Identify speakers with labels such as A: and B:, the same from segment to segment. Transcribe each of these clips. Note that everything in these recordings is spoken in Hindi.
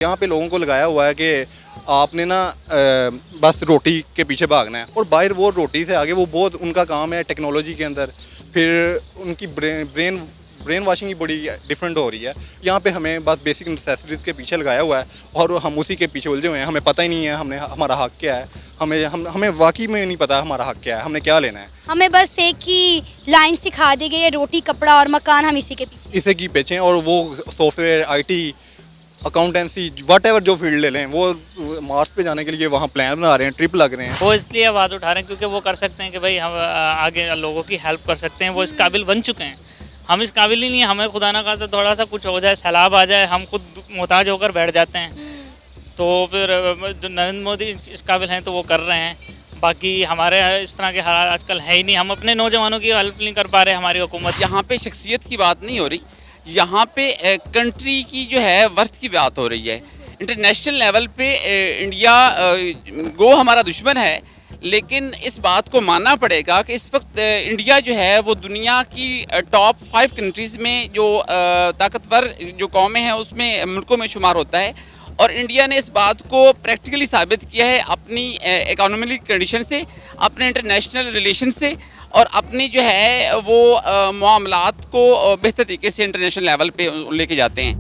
A: यहाँ पे लोगों को लगाया हुआ है कि आपने ना बस रोटी के पीछे भागना है, और बाहर वो रोटी से आगे वो बहुत उनका काम है टेक्नोलॉजी के अंदर। फिर उनकी ब्रेन वाशिंग ही बड़ी डिफरेंट हो रही है। यहाँ पे हमें बस बेसिक नेसेसिटीज़ के पीछे लगाया हुआ है और हम उसी के पीछे उलझे हुए हैं। हमें पता ही नहीं है हमने हमारा हक क्या है, हमें वाकई में नहीं पता हमारा हक क्या है, हमने क्या लेना है।
B: हमें बस एक ही लाइन सिखा दी गई है, रोटी कपड़ा और मकान, हम इसी के पीछे
A: इसे की बेचें और वो software, IT, accountancy, what ever जो फील्ड ले लें, वो मार्स पे जाने के लिए वहाँ प्लान बना रहे हैं, ट्रिप लग रहे हैं।
C: वो इसलिए आवाज़ उठा रहे हैं क्योंकि वो कर सकते हैं कि भाई हम आगे लोगों की हेल्प कर सकते हैं, वो इस काबिल बन चुके हैं। हम इस काबिल ही नहीं है, हमें खुदा ना खास्ता थोड़ा सा कुछ हो जाए, सैलाब आ जाए, हम खुद मोहताज होकर बैठ जाते हैं। तो फिर जो नरेंद्र मोदी इस काबिल हैं तो वो कर रहे हैं। बाकी हमारे इस तरह के हालात आजकल है ही नहीं, हम अपने नौजवानों की हेल्प नहीं कर पा रहे हमारी हुकूमत।
D: यहाँ पे शख्सियत की बात नहीं हो रही, यहाँ पे कंट्री की जो है वर्थ की बात हो रही है। इंटरनेशनल लेवल पे इंडिया गो हमारा दुश्मन है, लेकिन इस बात को मानना पड़ेगा कि इस वक्त इंडिया जो है वो दुनिया की टॉप 5 कंट्रीज़ में जो ताकतवर जो कौमें हैं उसमें मुल्कों में शुमार होता है। और इंडिया ने इस बात को प्रैक्टिकली साबित किया है अपनी इकोनॉमिक कंडीशन से, अपने इंटरनेशनल रिलेशन से, और अपनी जो है वो मामलात को बेहतर तरीके से इंटरनेशनल लेवल पे लेके जाते हैं।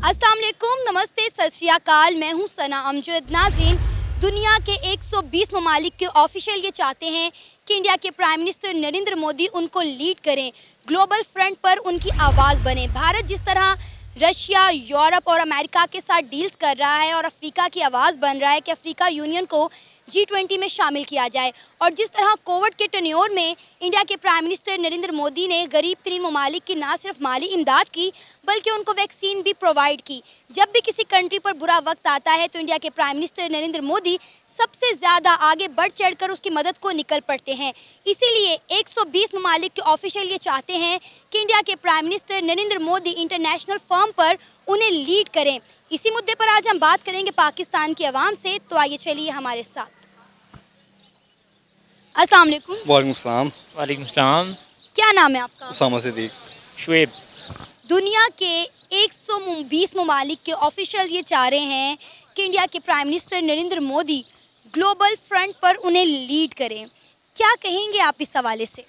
B: अस्सलाम वालेकुम, नमस्ते, सत श्री अकाल। मैं हूं सना अमजद। नाज़रीन, दुनिया के 120 ममालिक के ऑफिशियल ये चाहते हैं कि इंडिया के प्राइम मिनिस्टर नरेंद्र मोदी उनको लीड करें, ग्लोबल फ्रंट पर उनकी आवाज़ बने। भारत जिस तरह रशिया, यूरोप और अमेरिका के साथ डील्स कर रहा है और अफ्रीका की आवाज़ बन रहा है कि अफ्रीका यूनियन को G20 में शामिल किया जाए, और जिस तरह कोविड के टन्योर में इंडिया के प्राइम मिनिस्टर नरेंद्र मोदी ने गरीब तरीन ममालिक की ना सिर्फ माली इमदाद की बल्कि उनको वैक्सीन भी प्रोवाइड की। जब भी किसी कंट्री पर बुरा वक्त आता है तो इंडिया के प्राइम मिनिस्टर नरेंद्र मोदी सबसे ज़्यादा आगे बढ़ चढ़कर उसकी मदद को निकल पड़ते हैं। इसीलिए 120 ममालिक के ऑफिशियल ये चाहते हैं कि इंडिया के prime minister Narendra Modi international form पर उन्हें लीड करें। इसी मुद्दे पर आज हम बात करेंगे पाकिस्तान की आवाम से, तो आइए चलिए हमारे साथ। अस्सलाम वालेकुम।
A: वालेकुम सलाम।
C: वालेकुम सलाम।
B: क्या नाम है आपका?
A: उसामा सिद्दीक।
C: शुएब।
B: दुनिया के 120 ममालिक के ऑफिशियल ये चाह रहे हैं कि इंडिया के prime minister Narendra Modi global front पर उन्हें लीड करें। क्या कहेंगे आप इस हवाले से?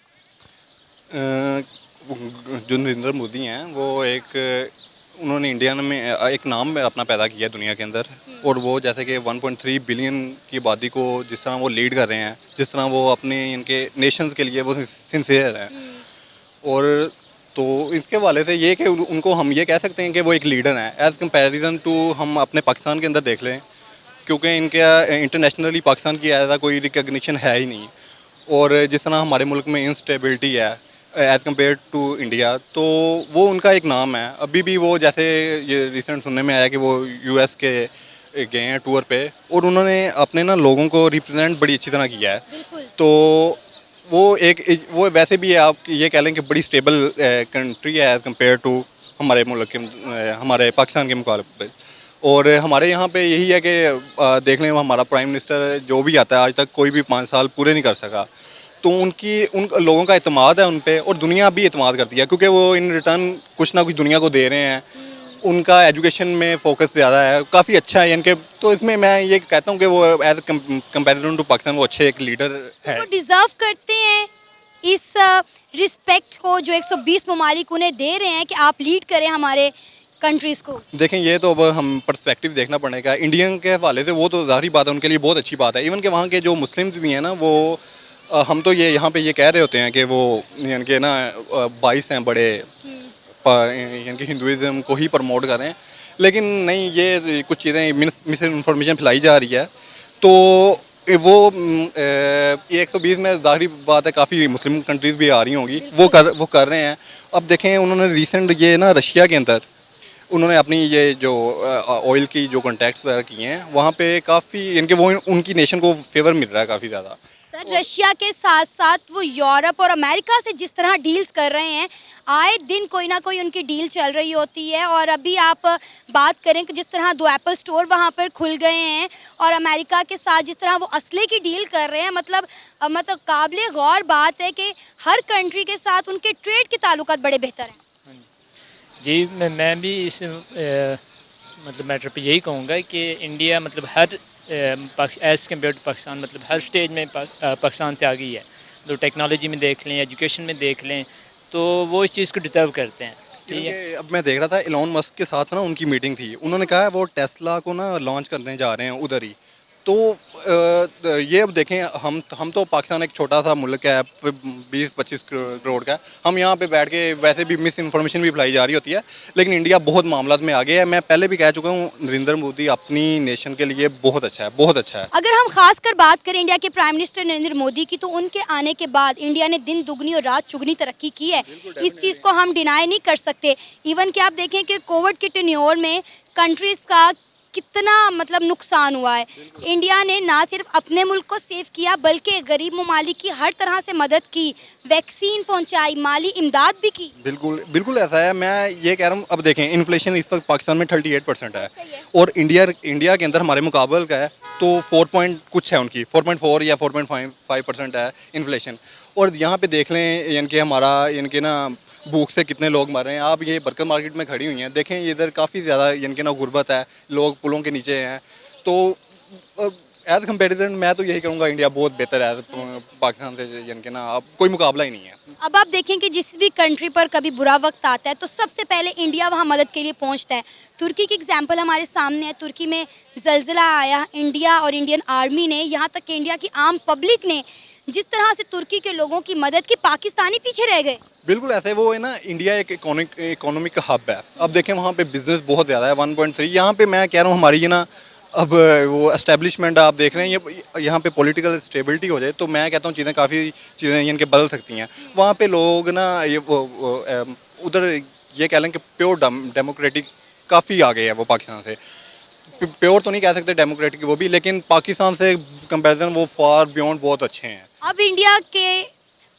A: जो नरेंद्र मोदी हैं वो उन्होंने इंडिया में एक नाम अपना पैदा किया दुनिया के अंदर, और वो जैसे कि 1.3 बिलियन की आबादी को जिस तरह वो लीड कर रहे हैं, जिस तरह वो अपने इनके नेशंस के लिए वो सिंसियर हैं, और तो इसके हवाले से ये कि उनको हम ये कह सकते हैं कि वो एक लीडर हैं एज़ कंपैरिजन टू हम अपने पाकिस्तान के अंदर देख लें, क्योंकि इनके इंटरनेशनली पाकिस्तान की ऐसा कोई रिकग्निशन है ही नहीं। और जिस तरह हमारे मुल्क में इंस्टेबिलिटी है एज़ कम्पेयर टू इंडिया, तो वो उनका एक नाम है। अभी भी वो जैसे ये रिसेंट सुनने में आया कि वो US के गए हैं टूर पे, और उन्होंने अपने ना लोगों को रिप्रेजेंट बड़ी अच्छी तरह किया है। तो वो वैसे भी आप ये कह लें कि बड़ी स्टेबल कंट्री है एज़ कम्पेयर टू हमारे मुल्क के हमारे पाकिस्तान के मुकाबले। और हमारे यहाँ पे यही है कि देख लें हमारा प्राइम मिनिस्टर जो भी आता है आज तक कोई भी 5 साल पूरे नहीं कर सका, तो उन लोगों का एतमाद है उन पे, और दुनिया भी एतमाद करती है क्योंकि वो इन रिटर्न कुछ ना कुछ दुनिया को दे रहे हैं। उनका एजुकेशन में फोकस ज़्यादा है, काफ़ी अच्छा है इनके। तो इसमें मैं ये कहता हूँ कि वो एज कंपैरिजन टू पाकिस्तान वो अच्छे एक लीडर है।
B: वो डिज़र्व करते हैं इस रिस्पेक्ट को जो 120 ममालिक उन्हें दे रहे हैं कि आप लीड करें हमारे कंट्रीज़ को।
A: देखें, ये तो अब हम पर्सपेक्टिव देखना पड़ेगा। इंडियन के हवाले से वो तो ज़ाहिर बात है, उनके लिए बहुत अच्छी बात है। इवन के वहाँ के जो मुस्लिम्स भी हैं ना, वो हम तो ये यहाँ पे ये कह रहे होते हैं कि वो यानी कि ना 22 हैं बड़े, यानी कि हिंदुज़म को ही प्रमोट कर रहे हैं, लेकिन नहीं, ये कुछ चीज़ें मिस इन्फॉर्मेशन फैलाई जा रही है। तो वो ये 120 में ज़ाहिर बात है काफ़ी मुस्लिम कंट्रीज़ भी आ रही होंगी, वो कर रहे हैं। अब देखें, उन्होंने रिसेंट ये ना रशिया के अंदर उन्होंने अपनी ये जो ऑयल की जो कॉन्टैक्ट्स वगैरह किए हैं, वहाँ पे काफ़ी इनके वो उनकी नेशन को फेवर मिल रहा है काफ़ी ज़्यादा।
B: सर, रशिया के साथ साथ वो यूरोप और अमेरिका से जिस तरह डील्स कर रहे हैं, आए दिन कोई ना कोई उनकी डील चल रही होती है। और अभी आप बात करें कि जिस तरह 2 एप्पल स्टोर वहाँ पर खुल गए हैं, और अमेरिका के साथ जिस तरह वो असले की डील कर रहे हैं, मतलब काबिल गौर बात है कि हर कंट्री के साथ उनके ट्रेड के ताल्लुकात बड़े बेहतर हैं।
C: जी, मैं भी इस
E: मतलब मैटर पे यही कहूँगा कि इंडिया मतलब हर एज़ कम्पेयर टू पाकिस्तान मतलब हर स्टेज में पाकिस्तान से आगे ही है। तो टेक्नोलॉजी में देख लें, एजुकेशन में देख लें, तो वो इस चीज़ को डिज़र्व करते हैं। ठीक है।
A: क्योंकि अब मैं देख रहा था इलॉन मस्क के साथ ना उनकी मीटिंग थी, उन्होंने कहा है वो टेस्ला को ना लॉन्च करने जा रहे हैं उधर ही। तो ये अब देखें, हम तो पाकिस्तान एक छोटा सा मुल्क है, 20-25 करोड़ का। हम यहाँ पे बैठ के वैसे भी मिस इन्फॉर्मेशन भी फैलाई जा रही होती है, लेकिन इंडिया बहुत मामला में आगे है। मैं पहले भी कह चुका हूँ, नरेंद्र मोदी अपनी नेशन के लिए बहुत अच्छा है, बहुत अच्छा है।
B: अगर हम खास कर बात करें इंडिया के प्राइम मिनिस्टर नरेंद्र मोदी की, तो उनके आने के बाद इंडिया ने दिन दुगनी और रात चुगनी तरक्की की है। इस चीज़ को हम डिनाई नहीं कर सकते। इवन कि आप देखें कि कोविड के टेन्योर में कंट्रीज़ का कितना मतलब नुकसान हुआ है। इंडिया ने ना सिर्फ अपने मुल्क को सेव किया, बल्कि गरीब ममालिक की हर तरह से मदद की, वैक्सीन पहुंचाई, माली इमदाद भी की।
A: बिल्कुल बिल्कुल ऐसा है। मैं ये कह रहा हूँ, अब देखें इन्फ्लेशन इस वक्त पाकिस्तान में 38% है, और इंडिया के अंदर हमारे मुकाबले का है तो 4 पॉइंट कुछ है उनकी, 4.4 या 4.5% है इन्फ्लेशन। और यहाँ पे देख लें यानी कि हमारा यानी कि ना भूख से कितने लोग मर रहे हैं। आप ये बरकर मार्केट में खड़ी हुई हैं, देखें इधर काफ़ी ज़्यादा यानी कि ना गुर्बत है, लोग पुलों के नीचे हैं। तो एज कंपेरिजन मैं तो यही कहूँगा इंडिया बहुत बेहतर है पाकिस्तान से, यानी कि ना अब कोई मुकाबला ही नहीं है।
B: अब आप देखें कि जिस भी कंट्री पर कभी बुरा वक्त आता है तो सबसे पहले इंडिया वहाँ मदद के लिए पहुँचता है। तुर्की की एग्जांपल हमारे सामने है। तुर्की में ज़लज़ला आया, इंडिया और इंडियन आर्मी ने, यहाँ तक कि इंडिया की आम पब्लिक ने जिस तरह से तुर्की के लोगों की मदद की, पाकिस्तानी पीछे रह गए।
A: बिल्कुल ऐसे है। वो है ना, इंडिया एक इकोनॉमिक हब है। अब देखें वहाँ पे बिजनेस बहुत ज़्यादा है, 1.3। यहाँ पे मैं कह रहा हूँ हमारी ये ना अब वो एस्टेब्लिशमेंट आप देख रहे हैं, ये यहाँ पे पॉलिटिकल स्टेबिलिटी हो जाए तो मैं कहता हूँ काफ़ी चीज़ें इनके बदल सकती हैं। वहाँ पे लोग ना ये उधर ये कह लें कि प्योर डेमोक्रेटिक काफ़ी आगे है वो पाकिस्तान से। प्योर तो नहीं कह सकते डेमोक्रेटिक वो भी, लेकिन पाकिस्तान से कंपैरिजन वो फार बियॉन्ड बहुत अच्छे हैं।
B: अब इंडिया के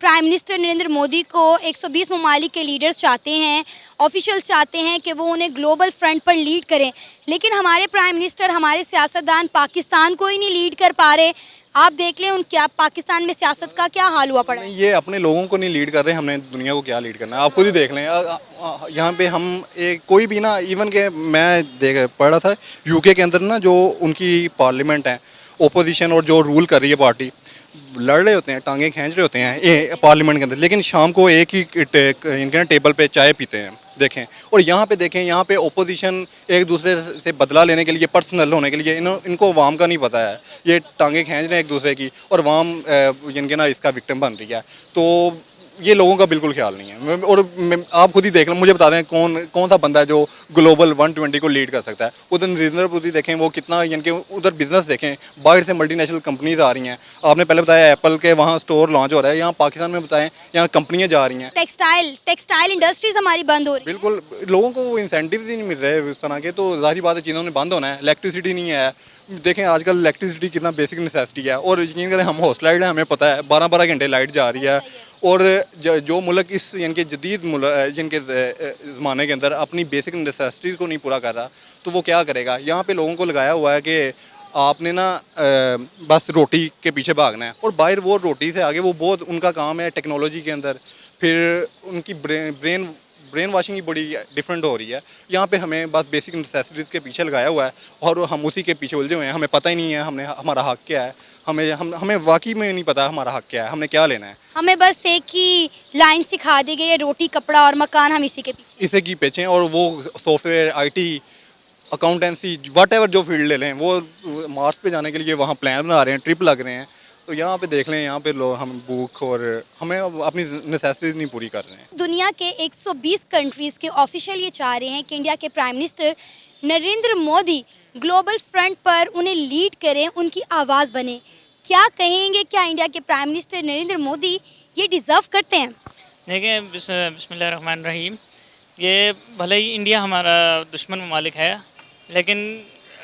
B: प्राइम मिनिस्टर नरेंद्र मोदी को 120 ममालिक के लीडर्स चाहते हैं, ऑफिशियल्स चाहते हैं कि वो उन्हें ग्लोबल फ्रंट पर लीड करें, लेकिन हमारे प्राइम मिनिस्टर, हमारे सियासतदान पाकिस्तान को ही नहीं लीड कर पा रहे। आप देख लें क्या पाकिस्तान में सियासत का क्या हाल हुआ पड़ा है।
A: ये अपने लोगों को नहीं लीड कर रहे, हमने दुनिया को क्या लीड करना है। आप खुद ही देख लें, यहाँ पे हम कोई भी ना, इवन के मैं पढ़ रहा था यूके के अंदर ना जो उनकी पार्लियामेंट है, ओपोजिशन और जो रूल कर रही है पार्टी, लड़ रहे होते हैं, टांगे खींच रहे होते हैं पार्लियामेंट के अंदर, लेकिन शाम को एक ही इनके ना टेबल पे चाय पीते हैं। देखें, और यहाँ पे देखें, यहाँ पे ओपोजिशन एक दूसरे से बदला लेने के लिए, पर्सनल होने के लिए, इनको अवाम का नहीं पता है। ये टांगे खींच रहे हैं एक दूसरे की, और अवाम इनके ना इसका विक्टिम बन रही है। तो ये लोगों का बिल्कुल ख्याल नहीं है। और आप खुद ही देख लें, मुझे बता दें कौन सा बंदा है जो ग्लोबल 120 को लीड कर सकता है। उधर नरेंद्र मोदी देखें, वो कितना यानी कि उधर बिजनेस देखें, बाहर से मल्टीनेशनल कंपनीज आ रही हैं। आपने पहले बताया एप्पल के वहाँ स्टोर लॉन्च हो रहा है, यहाँ पाकिस्तान में बताएं यहाँ कंपनियाँ जा रही हैं।
B: टेक्सटाइल इंडस्ट्रीज हमारी बंद हो रही है।
A: बिल्कुल, लोगों को इंसेंटिव ही नहीं मिल रहे इस तरह के, तो जाहिर बात है चीज़ों ने बंद होना है। इलेक्ट्रिसिटी नहीं है, देखें आजकल इलेक्ट्रिसिटी कितना बेसिक नेसेसिटी है, और यकीन करें हम हॉस्टलाइड हैं, हमें पता है 12-12 घंटे लाइट जा रही है। और जो मुल्क इस यानी कि जदीद मुल्क जिनके ज़माने के अंदर अपनी बेसिक नेसेसिटीज़ को नहीं पूरा कर रहा, तो वो क्या करेगा। यहाँ पे लोगों को लगाया हुआ है कि आपने ना बस रोटी के पीछे भागना है, और बाहर वो रोटी से आगे वो बहुत उनका काम है टेक्नोलॉजी के अंदर। फिर उनकी ब्रेन वाशिंग ही बड़ी डिफरेंट हो रही है। यहाँ पे हमें बस बेसिक नेसेसिटीज़ के पीछे लगाया हुआ है, और हम उसी के पीछे उलझे हुए हैं। हमें पता ही नहीं है हमारा हक क्या है, हमें वाकई में नहीं पता हमारा हक क्या है, हमने क्या लेना है।
B: हमें बस एक ही लाइन सिखा दी गई है, रोटी कपड़ा और मकान, हम इसी के पीछे
A: इसे की पीछे, और वो सॉफ्टवेयर, IT, अकाउंटेंसी, व्हाटएवर जो फील्ड ले लें, वो मार्स पे जाने के लिए वहाँ प्लान बना रहे हैं, ट्रिप लग रहे हैं। तो यहाँ पे देख लें, यहाँ पे लोग हम भूख और हमें अपनी नेसेसिटीज नहीं पूरी कर रहे हैं।
B: दुनिया के 120 कंट्रीज़ के ऑफिशियल ये चाह रहे हैं कि इंडिया के prime minister Narendra Modi global front पर उन्हें लीड करें, उनकी आवाज़ बने। क्या कहेंगे, क्या इंडिया के प्राइम मिनिस्टर नरेंद्र मोदी ये डिज़र्व करते हैं?
C: देखिए, बिस्मिल्लाहिर्रहमानिर्रहीम, ये भले ही इंडिया हमारा दुश्मन ममालिक है, लेकिन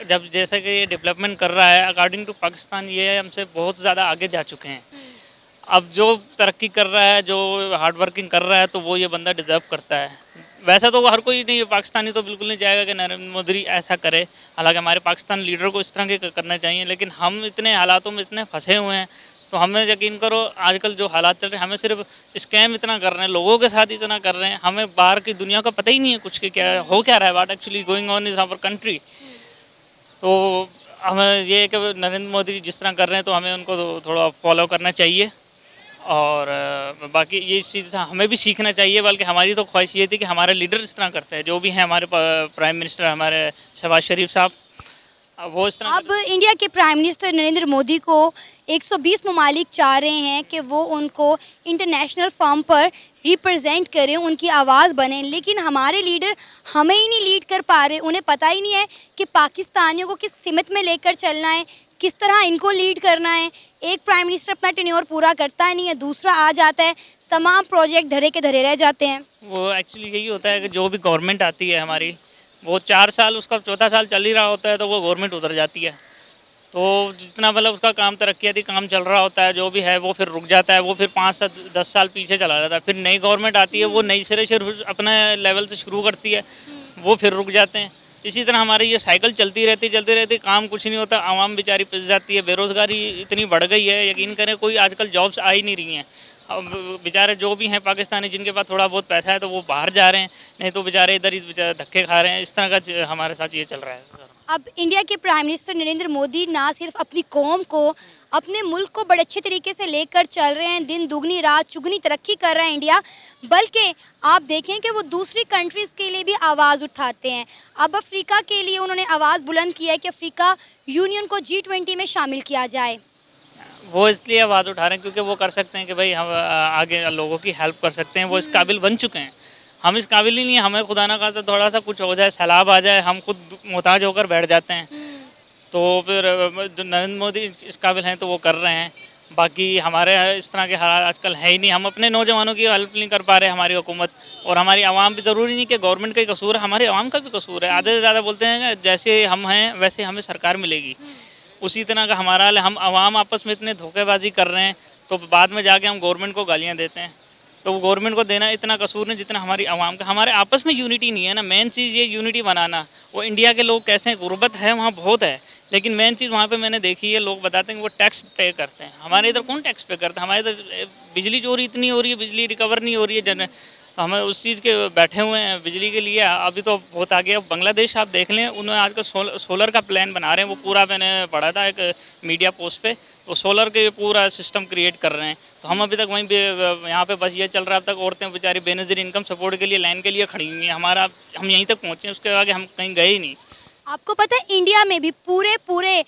C: जब जैसा कि ये डेवलपमेंट कर रहा है, अकॉर्डिंग टू पाकिस्तान ये हमसे बहुत ज़्यादा आगे जा चुके हैं। अब जो तरक्की कर रहा है, जो हार्ड वर्किंग कर रहा है, तो वो ये बंदा डिज़र्व करता है। वैसा तो हर कोई नहीं, पाकिस्तानी तो बिल्कुल नहीं चाहेगा कि नरेंद्र मोदी ऐसा करे। हालांकि हमारे पाकिस्तान लीडर को इस तरह के करना चाहिए, लेकिन हम इतने हालातों में इतने फंसे हुए हैं, तो हमें यकीन करो आजकल जो हालात चल रहे हैं, हमें सिर्फ स्कैम इतना कर रहे हैं, लोगों के साथ इतना कर रहे हैं, हमें बाहर की दुनिया का पता ही नहीं है कुछ कि क्या हो क्या रहा है, what actually going on is our country. तो हमें ये है कि नरेंद्र मोदी जिस तरह कर रहे हैं तो हमें उनको थोड़ा फॉलो करना चाहिए। और बाकी ये चीज़ हमें भी सीखना चाहिए, बल्कि हमारी तो ख्वाहिश ये थी कि हमारे लीडर इस तरह करते हैं, जो भी हैं हमारे प्राइम मिनिस्टर हमारे शहबाज शरीफ साहब, वो इस तरह
B: अब इंडिया के प्राइम मिनिस्टर नरेंद्र मोदी को 120 ममालिक चाह रहे हैं कि वो उनको इंटरनेशनल फॉर्म पर रिप्रेजेंट करें, उनकी आवाज़ बने, लेकिन हमारे लीडर हमें ही नहीं लीड कर पा रहे। उन्हें पता ही नहीं है कि पाकिस्तानियों को किस सिमत में लेकर चलना है, किस तरह इनको लीड करना है। एक प्राइम मिनिस्टर अपना टेन्योर पूरा करता नहीं है, दूसरा आ जाता है, तमाम प्रोजेक्ट धरे के धरे रह जाते हैं।
C: वो एक्चुअली यही होता है कि जो भी गवर्नमेंट आती है हमारी, वो 4 साल उसका चौथा साल चल ही रहा होता है तो वो गवर्नमेंट उतर जाती है। तो जितना मतलब उसका काम तरक्याती काम चल रहा होता है जो भी है वो फिर रुक जाता है, वो फिर 5 से 10 साल पीछे चला जाता है। फिर नई गवर्नमेंट आती है, वो नई सिरे से अपने लेवल से शुरू करती है, वो फिर रुक जाते हैं। इसी तरह हमारी ये साइकिल चलती रहती, काम कुछ नहीं होता, आवाम बेचारी पिस जाती है, बेरोज़गारी इतनी बढ़ गई है, यकीन करें कोई आजकल जॉब्स आ ही नहीं रही हैं। अब बेचारे जो भी हैं पाकिस्तानी जिनके पास थोड़ा बहुत पैसा है तो वो बाहर जा रहे हैं, नहीं तो बेचारे इधर ही बेचारे धक्के खा रहे हैं। इस तरह का हमारे साथ ये चल रहा है।
B: अब इंडिया के प्राइम मिनिस्टर नरेंद्र मोदी ना सिर्फ अपनी कौम को, अपने मुल्क को बड़े अच्छे तरीके से लेकर चल रहे हैं, दिन दुगनी रात चुगनी तरक्की कर रहा है इंडिया, बल्कि आप देखें कि वो दूसरी कंट्रीज़ के लिए भी आवाज़ उठाते हैं। अब अफ्रीका के लिए उन्होंने आवाज़ बुलंद की है कि अफ्रीका यूनियन को G20 में शामिल किया जाए।
C: वो इसलिए आवाज़ उठा रहे हैं क्योंकि वो कर सकते हैं कि भाई हम आगे लोगों की हेल्प कर सकते हैं, वो इस काबिल बन चुके हैं। हम इस काबिल ही नहीं है, हमें खुदा ना खास्ता थोड़ा सा कुछ हो जाए, सैलाब आ जाए, हम खुद मोहताज होकर बैठ जाते हैं। तो फिर जो नरेंद्र मोदी इस काबिल हैं तो वो कर रहे हैं। बाकी हमारे इस तरह के हालात आजकल है ही नहीं, हम अपने नौजवानों की हेल्प नहीं कर पा रहे, हमारी हुकूमत और हमारी आवाम भी। ज़रूरी नहीं कि गवर्नमेंट का ही कसूर है, हमारी आवाम का भी कसूर है। आधे से ज़्यादा बोलते हैं कि जैसे हम हैं वैसे हमें सरकार मिलेगी, उसी तरह का हमारा हाल है। हम आवाम आपस में इतने धोखेबाजी कर रहे हैं तो बाद में जाके हम गवर्नमेंट को गालियाँ देते हैं। तो गवर्नमेंट को देना इतना कसूर नहीं जितना हमारी आवाम का। हमारे आपस में यूनिटी नहीं है ना, मेन चीज़ ये यूनिटी बनाना। वो इंडिया के लोग कैसे हैं, गुर्बत है वहाँ बहुत है, लेकिन मेन चीज़ वहाँ पे मैंने देखी है, लोग बताते हैं कि वो टैक्स पे करते हैं। हमारे इधर कौन टैक्स पे करता है? हमारे इधर बिजली चोरी इतनी हो रही है, बिजली रिकवर नहीं हो रही है, हमें उस चीज़ के बैठे हुए हैं बिजली के लिए। अभी तो बहुत आगे, अब बांग्लादेश आप देख लें, उन्होंने आजकल सोलर का प्लान बना रहे हैं। वो पूरा मैंने पढ़ा था एक मीडिया पोस्ट पे, वो सोलर के पूरा सिस्टम क्रिएट कर रहे हैं। तो हम अभी तक वहीं पे, यहाँ पे बस ये चल रहा है। अब तक औरतें बेचारी बेनज़ीर इनकम सपोर्ट के लिए लाइन के लिए खड़ी हुई हैं। हम यहीं तक पहुँचे, उसके आगे हम कहीं गए ही नहीं।
B: आपको पता है इंडिया में भी पूरे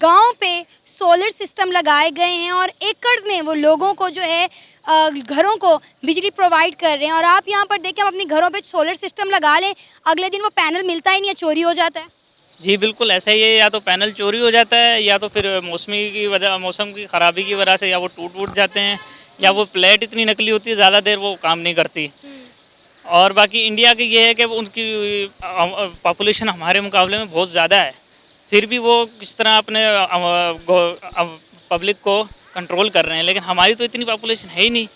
B: गांव पे सोलर सिस्टम लगाए गए हैं और एकड़ में वो लोगों को जो है घरों को बिजली प्रोवाइड कर रहे हैं। और आप यहाँ पर देखें, हम अपने घरों पे सोलर सिस्टम लगा लें, अगले दिन वो पैनल मिलता ही नहीं है, चोरी हो जाता है।
C: जी बिल्कुल ऐसा ही है, या तो पैनल चोरी हो जाता है, या तो फिर मौसम की ख़राबी की वजह से या वो टूट जाते हैं, या वो प्लेट इतनी नकली होती है ज़्यादा देर वो काम नहीं करती। और बाकी इंडिया की ये है कि उनकी पॉपुलेशन हमारे मुकाबले में बहुत ज़्यादा है, फिर भी वो किस तरह अपने पब्लिक को कंट्रोल कर रहे हैं। लेकिन हमारी तो इतनी पॉपुलेशन है ही नहीं,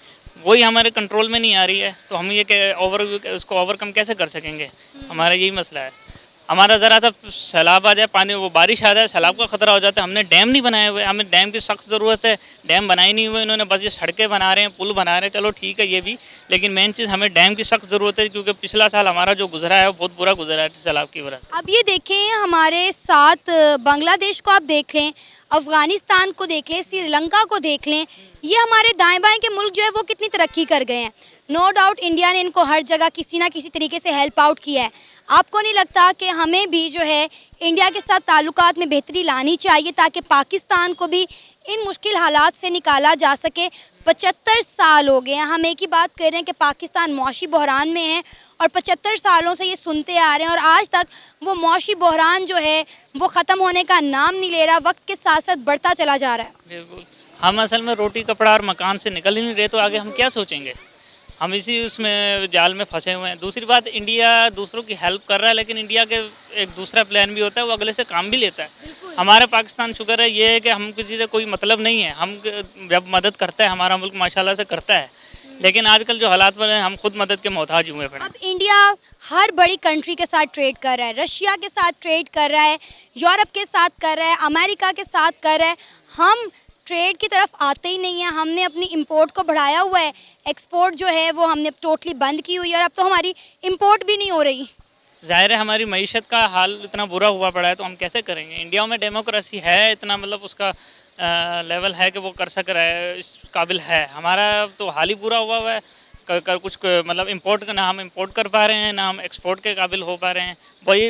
C: वही हमारे कंट्रोल में नहीं आ रही है। तो हम ये कि उसको ओवरकम कैसे कर सकेंगे? हमारा यही मसला है। हमारा ज़रा सा सैलाब आ जाए, पानी वो बारिश आ जाए, सैलाब का ख़तरा हो जाता है। हमने डैम नहीं बनाए हुए, हमें डैम की सख्त ज़रूरत है। डैम बनाए नहीं हुए इन्होंने, बस ये सड़कें बना रहे हैं, पुल बना रहे हैं, चलो ठीक है ये भी, लेकिन मेन चीज़ हमें डैम की सख्त ज़रूरत है, क्योंकि पिछला साल हमारा जो गुजरा है वो बहुत बुरा गुजरा है सैलाब की वजह से।
B: अब ये देखें, हमारे साथ बांग्लादेश को आप देख लें, अफ़गानिस्तान को देख लें, श्रीलंका को देख लें, ये हमारे दाएं बाएं के मुल्क जो है वो कितनी तरक्की कर गए हैं। नो डाउट इंडिया ने इनको हर जगह किसी ना किसी तरीके से हेल्प आउट किया है। आपको नहीं लगता कि हमें भी जो है इंडिया के साथ ताल्लुकात में बेहतरी लानी चाहिए ताकि पाकिस्तान को भी इन मुश्किल हालात से निकाला जा सके? 75 साल हो गए हैं, हम एक ही बात कर रहे हैं कि पाकिस्तान मौशी बहरान में है और 75 सालों से ये सुनते आ रहे हैं और आज तक वो मौशी बहरान जो है वो ख़त्म होने का नाम नहीं ले रहा, वक्त के साथ साथ बढ़ता चला जा रहा है।
C: बिल्कुल, हम असल में रोटी कपड़ा और मकान से निकल ही नहीं रहे, तो आगे हम क्या सोचेंगे? हम इसी उसमें जाल में फंसे हुए हैं। दूसरी बात, इंडिया दूसरों की हेल्प कर रहा है, लेकिन इंडिया के एक दूसरा प्लान भी होता है, वो अगले से काम भी लेता है। हमारा पाकिस्तान शुक्र है ये है कि हम किसी से कोई मतलब नहीं है, हम जब मदद करता है हमारा मुल्क माशाल्लाह से करता है, लेकिन आजकल जो हालात बने हम खुद मदद के मोहताज हुए हैं।
B: अब इंडिया हर बड़ी कंट्री के साथ ट्रेड कर रहा है, रशिया के साथ ट्रेड कर रहा है, यूरोप के साथ कर रहा है, अमेरिका के साथ कर रहा है। हम ट्रेड की तरफ आते ही नहीं है। हमने अपनी इंपोर्ट को बढ़ाया हुआ है, एक्सपोर्ट जो है वो हमने टोटली बंद की हुई है और अब तो हमारी इंपोर्ट भी नहीं हो रही।
C: ज़ाहिर है हमारी मईशत का हाल इतना बुरा हुआ पड़ा है तो हम कैसे करेंगे। इंडिया में डेमोक्रेसी है, इतना मतलब उसका लेवल है कि वो कर सक रहा है, इस काबिल है। हमारा तो हाल ही बुरा हुआ है। कुछ मतलब इंपोर्ट का ना हम इंपोर्ट कर पा रहे हैं, ना हम एक्सपोर्ट के काबिल हो पा रहे हैं।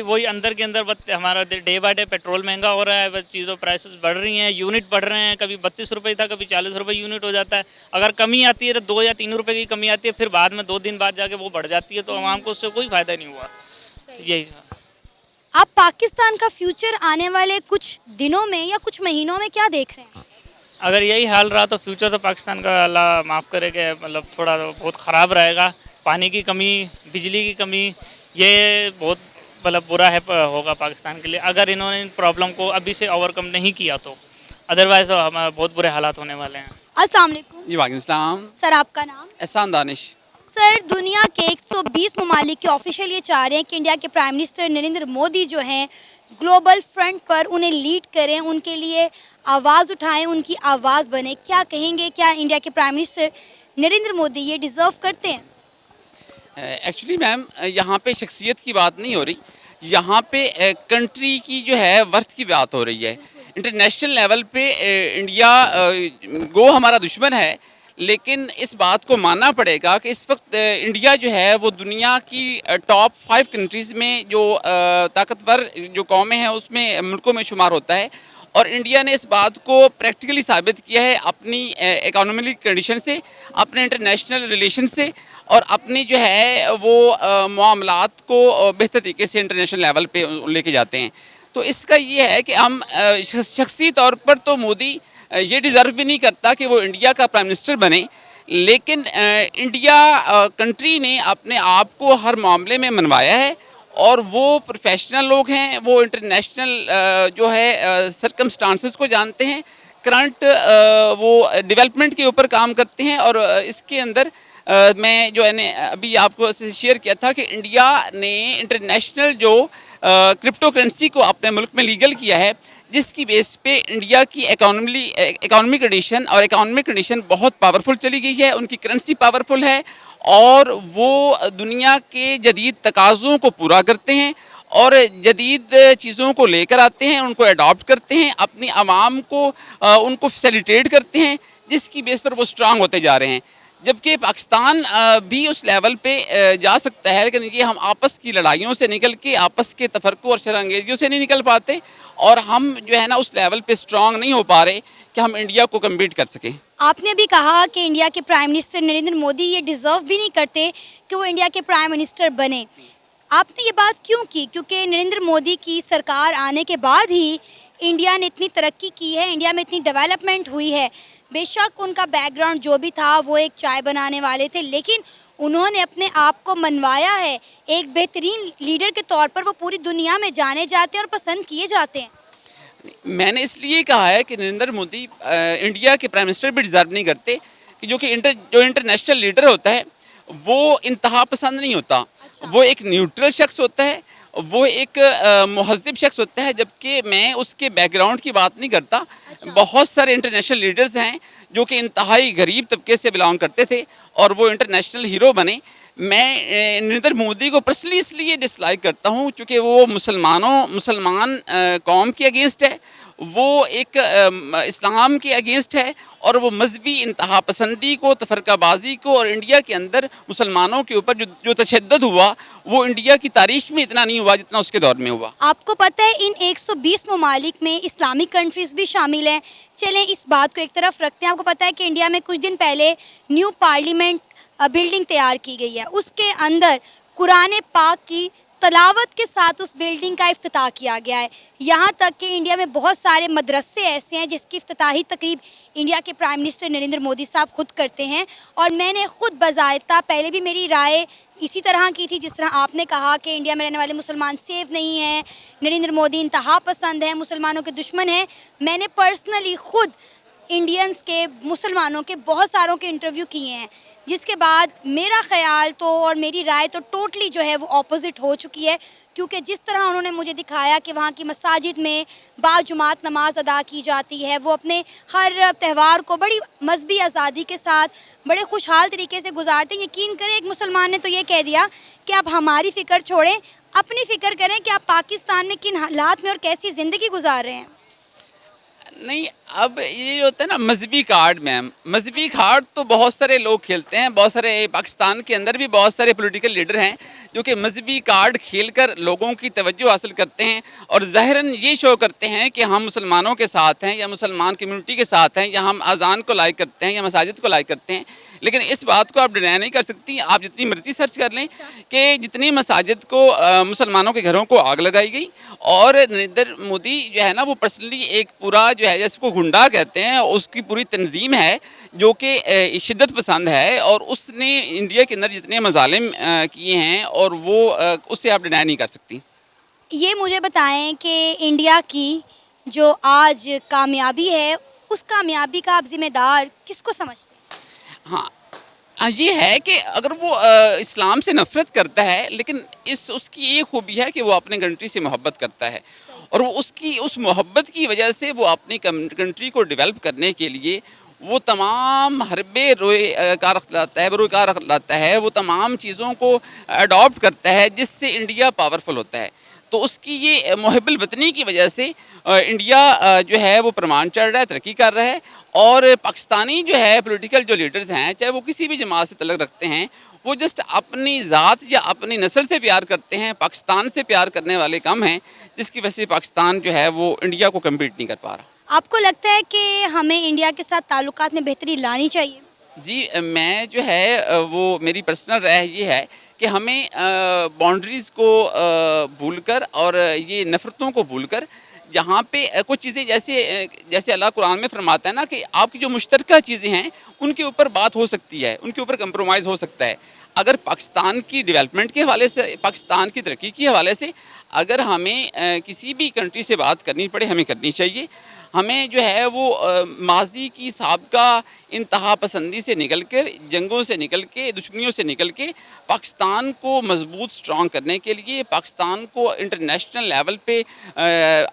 C: वही अंदर के अंदर बस हमारा डे बाय डे पेट्रोल महंगा हो रहा है, बस चीज़ों प्राइसेस बढ़ रही हैं, यूनिट बढ़ रहे हैं। कभी 32 रुपये था, कभी 40 रुपये यूनिट हो जाता है। अगर कमी आती है तो 2 या 3 रुपये की कमी आती है, फिर बाद में 2 दिन बाद जाके वो बढ़ जाती है, तो आवाम को उससे कोई फ़ायदा नहीं हुआ। यही
B: आप पाकिस्तान का फ्यूचर आने वाले कुछ दिनों में या कुछ महीनों में क्या देख रहे हैं?
C: अगर यही हाल रहा तो फ्यूचर तो पाकिस्तान का अल्लाह माफ़ करे कि मतलब थोड़ा बहुत ख़राब रहेगा। पानी की कमी, बिजली की कमी, ये बहुत मतलब बुरा है होगा पाकिस्तान के लिए अगर इन्होंने इन प्रॉब्लम को अभी से ओवरकम नहीं किया तो। अदरवाइज़ तो हमारे बहुत बुरे हालात होने वाले हैं।
B: अस्सलाम वालेकुम।
D: जी वालेकुम सलाम।
B: सर आपका नाम?
D: एहसान दानिश।
B: सर, दुनिया के 120 ममालिक के ऑफिशियल ये चाह रहे हैं कि इंडिया के प्राइम मिनिस्टर नरेंद्र मोदी जो हैं ग्लोबल फ्रंट पर उन्हें लीड करें, उनके लिए आवाज़ उठाएं, उनकी आवाज़ बने। क्या कहेंगे, क्या इंडिया के प्राइम मिनिस्टर नरेंद्र मोदी ये डिज़र्व करते हैं?
D: एक्चुअली मैम यहाँ पे शख्सियत की बात नहीं हो रही, यहाँ पे कंट्री की जो है वर्थ की बात हो रही है। इंटरनेशनल लेवल पे इंडिया गो हमारा दुश्मन है, लेकिन इस बात को मानना पड़ेगा कि इस वक्त इंडिया जो है वो दुनिया की टॉप 5 कंट्रीज़ में जो ताकतवर जो कौमें हैं उसमें मुल्कों में शुमार होता है। और इंडिया ने इस बात को प्रैक्टिकली साबित किया है अपनी इकोनॉमिक कंडीशन से, अपने इंटरनेशनल रिलेशन से, और अपनी जो है वो मामलात को बेहतर तरीके से इंटरनेशनल लेवल पे लेके जाते हैं। तो इसका ये है कि हम शख्सी तौर पर तो मोदी ये डिज़र्व भी नहीं करता कि वो इंडिया का प्राइम मिनिस्टर बने, लेकिन इंडिया कंट्री ने अपने आप को हर मामले में मनवाया है और वो प्रोफेशनल लोग हैं, वो इंटरनेशनल जो है सरकमस्टांसेस को जानते हैं, करंट वो डेवलपमेंट के ऊपर काम करते हैं। और इसके अंदर मैं जो है अभी आपको शेयर किया था कि इंडिया ने इंटरनेशनल जो क्रिप्टो करेंसी को अपने मुल्क में लीगल किया है, जिसकी बेस पे इंडिया की इकोनॉमिक कंडीशन बहुत पावरफुल चली गई है, उनकी करेंसी पावरफुल है और वो दुनिया के जदीद तकाज़ों को पूरा करते हैं और जदीद चीज़ों को लेकर आते हैं, उनको अडॉप्ट करते हैं, अपनी आवाम को उनको फैसिलिटेट करते हैं, जिसकी बेस पर वो स्ट्रांग होते जा रहे हैं। जबकि पाकिस्तान भी उस लेवल पे जा सकता है, लेकिन ये हम आपस की लड़ाइयों से निकल के, आपस के तफरक़ों और शरअंगेजियों से नहीं निकल पाते, और हम जो है ना उस लेवल पे स्ट्रांग नहीं हो पा रहे कि हम इंडिया को कम्पीट कर सकें।
B: आपने भी कहा कि इंडिया के प्राइम मिनिस्टर नरेंद्र मोदी ये डिज़र्व भी नहीं करते कि वो इंडिया के प्राइम मिनिस्टर बने। आपने ये बात क्यों की? क्योंकि नरेंद्र मोदी की सरकार आने के बाद ही इंडिया ने इतनी तरक्की की है, इंडिया में इतनी डेवलपमेंट हुई है। बेशक उनका बैकग्राउंड जो भी था वो एक चाय बनाने वाले थे, लेकिन उन्होंने अपने आप को मनवाया है। एक बेहतरीन लीडर के तौर पर वो पूरी दुनिया में जाने जाते हैं और पसंद किए जाते हैं।
D: मैंने इसलिए कहा है कि नरेंद्र मोदी इंडिया के प्राइम मिनिस्टर भी डिज़र्व नहीं करते, कि जो इंटरनेशनल लीडर होता है वो इंतहा पसंद नहीं होता। वो एक न्यूट्रल शख्स होता है, वो एक महज़िब शख्स होता है, जबकि मैं उसके बैकग्राउंड की बात नहीं करता। बहुत सारे इंटरनेशनल लीडर्स हैं जो कि इंतहाई गरीब तबके से बिलोंग करते थे और वो इंटरनेशनल हीरो बने। मैं नरेंद्र मोदी को पर्सनली इसलिए डिसलाइक करता हूँ क्योंकि वो मुसलमान कौम के अगेंस्ट है, वो एक इस्लाम के अगेंस्ट है, और वो मजहबी इंतहा पसंदी को, तफरकाबाजी को, और इंडिया के अंदर मुसलमानों के ऊपर जो तशद्दुद हुआ वो इंडिया की तारीख में इतना नहीं हुआ जितना उसके दौर में हुआ।
B: आपको पता है इन 120 ममालिक में इस्लामिक कंट्रीज़ भी शामिल हैं। चलें इस बात को एक तरफ रखते हैं। आपको पता है कि इंडिया में कुछ दिन पहले न्यू पार्लियामेंट बिल्डिंग तैयार की गई है, उसके अंदर कुरान पाक की तलावत के साथ उस बिल्डिंग का इफ्तिताह किया गया है। यहाँ तक कि इंडिया में बहुत सारे मदरसे ऐसे हैं जिसकी इफ्तिताही तकरीब इंडिया के प्राइम मिनिस्टर नरेंद्र मोदी साहब खुद करते हैं। और मैंने खुद बज़ायता पहले भी मेरी राय इसी तरह की थी जिस तरह आपने कहा कि इंडिया में रहने वाले मुसलमान सेफ नहीं हैं, नरेंद्र मोदी इंतहा पसंद है, मुसलमानों के दुश्मन हैं। मैंने पर्सनली खुद इंडियंस के, मुसलमानों के बहुत सारों के इंटरव्यू किए हैं, जिसके बाद मेरा ख्याल तो और मेरी राय तो टोटली जो है वो ऑपोजिट हो चुकी है। क्योंकि जिस तरह उन्होंने मुझे दिखाया कि वहाँ की मसाजिद में बाजुमात नमाज अदा की जाती है, वो अपने हर त्यौहार को बड़ी मजहबी आज़ादी के साथ बड़े खुशहाल तरीके से गुजारते हैं। यकीन करें, एक मुसलमान ने तो ये कह दिया कि आप हमारी फ़िक्र छोड़ें, अपनी फ़िक्र करें कि आप पाकिस्तान में किन हालात में और कैसी ज़िंदगी गुजार रहे हैं।
D: नहीं, अब ये जो होता है ना मजहबी कार्ड, मैम, मजहबी कार्ड तो बहुत सारे लोग खेलते हैं। बहुत सारे पाकिस्तान के अंदर भी बहुत सारे पॉलिटिकल लीडर हैं जो कि मजहबी कार्ड खेलकर लोगों की तवज्जो हासिल करते हैं और ज़ाहिरन ये शो करते हैं कि हम मुसलमानों के साथ हैं या मुसलमान कम्युनिटी के साथ हैं या हम अजान को लाइक करते हैं या मसाजिद को लाइक करते हैं। लेकिन इस बात को आप डिनाई नहीं कर सकती। आप जितनी मर्जी सर्च कर लें कि जितनी मसाजिद को मुसलमानों के घरों को आग लगाई गई, और नरेंद्र मोदी जो है ना वो पर्सनली एक पूरा जो है जिसको गुंडा कहते हैं उसकी पूरी तंजीम है जो कि शिद्दत पसंद है, और उसने इंडिया के अंदर जितने मजालिम किए हैं और वो उससे आप डिनाई नहीं कर सकती।
B: ये मुझे बताएं कि इंडिया की जो आज कामयाबी है, उस कामयाबी का आप जिम्मेदार किसको समझते हैं?
D: ये है कि अगर वो इस्लाम से नफ़रत करता है, लेकिन उसकी ये खूबी है कि वो अपने कंट्री से मोहब्बत करता है, और वो उसकी उस मोहब्बत की वजह से वो अपनी कंट्री को डेवलप करने के लिए वो तमाम हरबे रोज़गार लाता है, वो तमाम चीज़ों को अडॉप्ट करता है जिससे इंडिया पावरफुल होता है। तो उसकी ये मुहिब्बुल वतनी की वजह से इंडिया जो है वो प्रमाण चढ़ रहा है, तरक्की कर रहा है। और पाकिस्तानी जो है पॉलिटिकल जो लीडर्स हैं, चाहे वो किसी भी जमात से तल्लुक़ रखते हैं, वो जस्ट अपनी ज़ात या अपनी नस्ल से प्यार करते हैं। पाकिस्तान से प्यार करने वाले कम हैं, जिसकी वजह से पाकिस्तान जो है वो इंडिया को कम्पीट नहीं कर पा रहा।
B: आपको लगता है कि हमें इंडिया के साथ ताल्लुकात में बेहतरी लानी चाहिए?
D: जी, मैं जो है वो मेरी पर्सनल राय ये है कि हमें बाउंड्रीज़ को भूलकर और ये नफ़रतों को भूलकर, जहाँ पे कुछ चीज़ें जैसे अल्लाह कुरान में फरमाता है ना कि आपकी जो मुश्तरका चीज़ें हैं उनके ऊपर बात हो सकती है, उनके ऊपर कंप्रोमाइज़ हो सकता है। अगर पाकिस्तान की डेवलपमेंट के हवाले से, पाकिस्तान की तरक्की के हवाले से अगर हमें किसी भी कंट्री से बात करनी पड़े, हमें करनी चाहिए। हमें जो है वो माजी की साबका इंतहा पसंदी से निकल कर, जंगों से निकल के, दुश्मनियों से निकल के पाकिस्तान को मजबूत स्ट्रॉन्ग करने के लिए, पाकिस्तान को इंटरनेशनल लेवल पे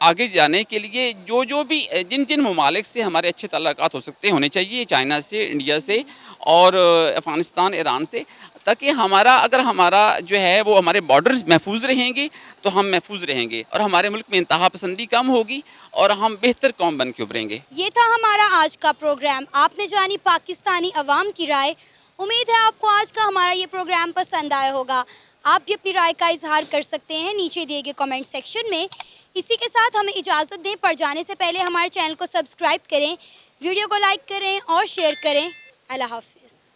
D: आगे जाने के लिए जो भी जिन ममालिक से हमारे अच्छे ताल्लुकात हो सकते हैं होने चाहिए, चाइना से, इंडिया से और अफ़गानिस्तान, ईरान से, ताकि अगर हमारा जो है वो हमारे बॉर्डर्स महफूज रहेंगे तो हम महफूज रहेंगे और हमारे मुल्क में इंतहा पसंदी कम होगी और हम बेहतर कौम बन के उभरेंगे।
B: ये था हमारा आज का प्रोग्राम। आपने जानी पाकिस्तानी अवाम की राय। उम्मीद है आपको आज का हमारा ये प्रोग्राम पसंद आया होगा। आप भी अपनी राय का इजहार कर सकते हैं नीचे दिए गए कमेंट सेक्शन में। इसी के साथ हमें इजाज़त दें, पर जाने से पहले हमारे चैनल को सब्सक्राइब करें, वीडियो को लाइक करें और शेयर करें। अल्लाह हाफिज़।